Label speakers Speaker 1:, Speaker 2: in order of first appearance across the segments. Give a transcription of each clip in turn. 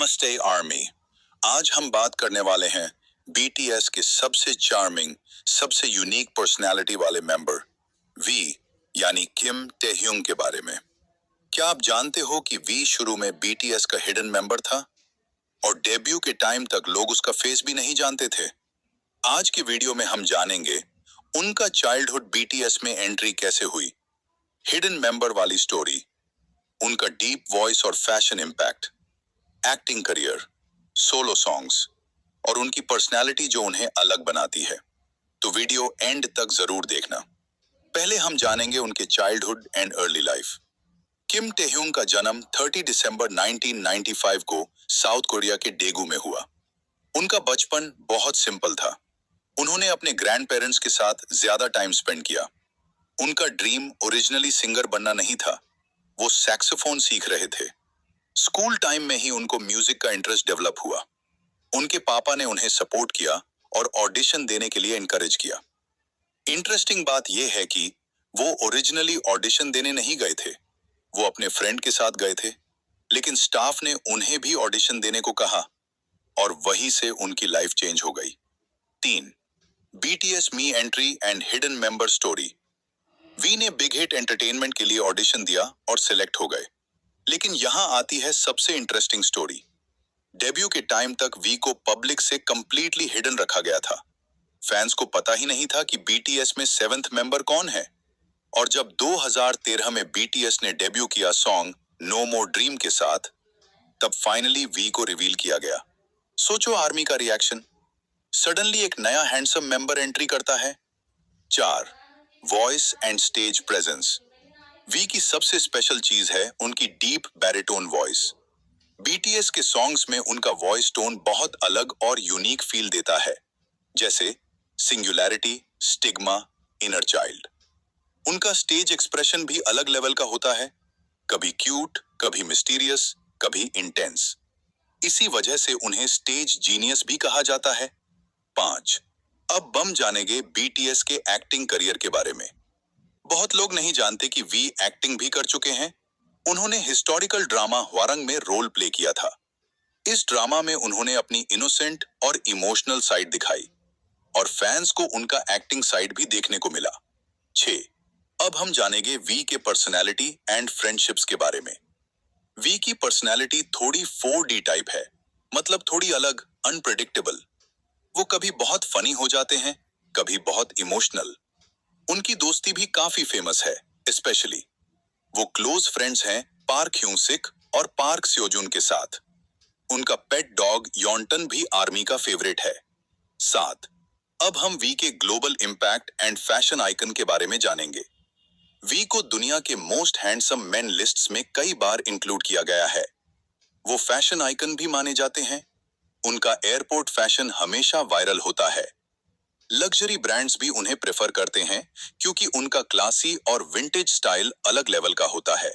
Speaker 1: नमस्ते आर्मी। आज हम बात करने वाले हैं बीटीएस के सबसे चार्मिंग, सबसे यूनिक पर्सनालिटी वाले मेंबर वी यानी किम टेह्युंग के बारे में। क्या आप जानते हो कि वी शुरू में बीटीएस का हिडन मेंबर था और डेब्यू के टाइम तक लोग उसका फेस भी नहीं जानते थे। आज के वीडियो में हम जानेंगे उनका चाइल्डहुड बीटीएस में एंट्री कैसे हुई, हिडन मेंबर वाली स्टोरी, उनका डीप वॉइस और fashion impact, acting career, solo songs और उनकी पर्सनालिटी जो उन्हें अलग बनाती है। तो वीडियो एंड तक जरूर देखना। पहले हम जानेंगे उनके चाइल्डहुड एंड अर्ली लाइफ। किम टेह्युंग का जन्म 30 दिसंबर 1995 को साउथ कोरिया के डेगू में हुआ। उनका बचपन बहुत सिंपल था। उन्होंने अपने ग्रैंड पेरेंट्स के साथ ज्यादा टाइम स्पेंड किया। उनका ड्रीम ओरिजिनली सिंगर बनना नहीं था, वो सैक्सोफोन सीख रहे थे। स्कूल टाइम में ही उनको म्यूजिक का इंटरेस्ट डेवलप हुआ। उनके पापा ने उन्हें सपोर्ट किया और ऑडिशन देने के लिए इनकरेज किया। इंटरेस्टिंग बात यह है कि वो ओरिजिनली ऑडिशन देने नहीं गए थे, वो अपने फ्रेंड के साथ गए थे, लेकिन स्टाफ ने उन्हें भी ऑडिशन देने को कहा और वहीं से उनकी लाइफ चेंज हो गई। 3. बीटीएस मी entry and hidden member story. V ने बिग हिट एंटरटेनमेंट के लिए ऑडिशन दिया और सिलेक्ट हो गए, लेकिन यहां आती है सबसे इंटरेस्टिंग स्टोरी। डेब्यू के टाइम तक वी को पब्लिक से कंप्लीटली हिडन रखा गया था। फैंस को पता ही नहीं था कि बीटीएस में 7th मेंबर कौन है। और जब 2013 में बीटीएस ने डेब्यू किया सॉन्ग नो मोर ड्रीम के साथ, तब फाइनली वी को रिवील किया गया। सोचो आर्मी का रिएक्शन, सडनली एक नया हैंडसम मेंबर एंट्री करता है। 4. Voice and stage presence. V की सबसे स्पेशल चीज है उनकी डीप बैरिटोन वॉइस। बीटीएस के सॉन्ग्स में उनका वॉइस टोन बहुत अलग और यूनिक फील देता है, जैसे सिंगुलैरिटी, स्टिग्मा, इनर चाइल्ड। उनका स्टेज एक्सप्रेशन भी अलग लेवल का होता है, कभी क्यूट, कभी मिस्टीरियस, कभी इंटेंस। इसी वजह से उन्हें स्टेज जीनियस भी कहा जाता है। 5. अब हम जानेंगे बीटीएस के एक्टिंग करियर के बारे में। बहुत लोग नहीं जानते कि वी एक्टिंग भी कर चुके हैं। उन्होंने हिस्टोरिकल ड्रामा हवारंग में रोल प्ले किया था। इस ड्रामा में उन्होंने अपनी इनोसेंट और इमोशनल साइड दिखाई और फैंस को उनका एक्टिंग साइड भी देखने को मिला। 6. अब हम जानेंगे वी के पर्सनालिटी एंड फ्रेंडशिप्स के बारे में। वी की पर्सनालिटी थोड़ी 4D टाइप है, मतलब थोड़ी अलग, अनप्रेडिक्टेबल। वो कभी बहुत फनी हो जाते हैं, कभी बहुत इमोशनल। उनकी दोस्ती भी काफी फेमस है, स्पेशली वो क्लोज फ्रेंड्स हैं पार्क ह्यूंग सिक और पार्क स्योजुन के साथ। उनका पेट डॉग यॉन्टन भी आर्मी का फेवरेट है। 7. अब हम वी के global impact and fashion icon के बारे में जानेंगे। वी को दुनिया के मोस्ट हैंडसम मेन लिस्ट्स में कई बार इंक्लूड किया गया है। वो फैशन आइकन भी माने जाते हैं। उनका एयरपोर्ट फैशन हमेशा वायरल होता है। लग्जरी ब्रांड्स भी उन्हें प्रेफर करते हैं क्योंकि उनका क्लासी और विंटेज स्टाइल अलग लेवल का होता है।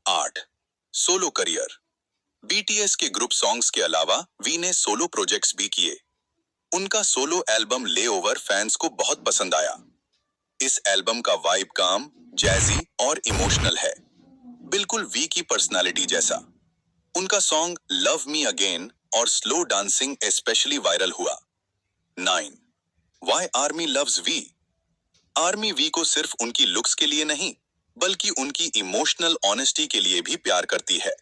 Speaker 1: 8. Solo career. बीटीएस के ग्रुप सॉन्ग्स के अलावा वी ने सोलो प्रोजेक्ट्स भी किए। उनका सोलो एल्बम लेओवर फैंस को बहुत पसंद आया। इस एल्बम का वाइब काम, जैजी और इमोशनल है, बिल्कुल वी की पर्सनालिटी जैसा। उनका सॉन्ग लव मी अगेन और स्लो डांसिंग स्पेशली वायरल हुआ। 9. Why army loves V. Army V को सिर्फ उनकी लुक्स के लिए नहीं, बल्कि उनकी इमोशनल ऑनेस्टी के लिए भी प्यार करती है।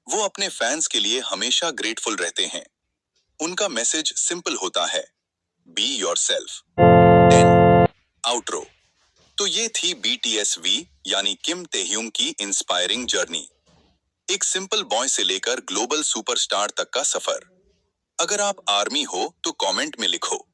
Speaker 1: वो अपने फैंस के लिए हमेशा ग्रेटफुल रहते हैं। उनका मैसेज सिंपल होता है, बी योरसेल्फ। 10. आउटरो। तो ये थी बीटीएस वी यानी किम टेह्युंग की इंस्पायरिंग जर्नी। एक सिंपल बॉय से लेकर ग्लोबल सुपरस्टार तक का सफर। अगर आप आर्मी हो तो कमेंट में लिखो,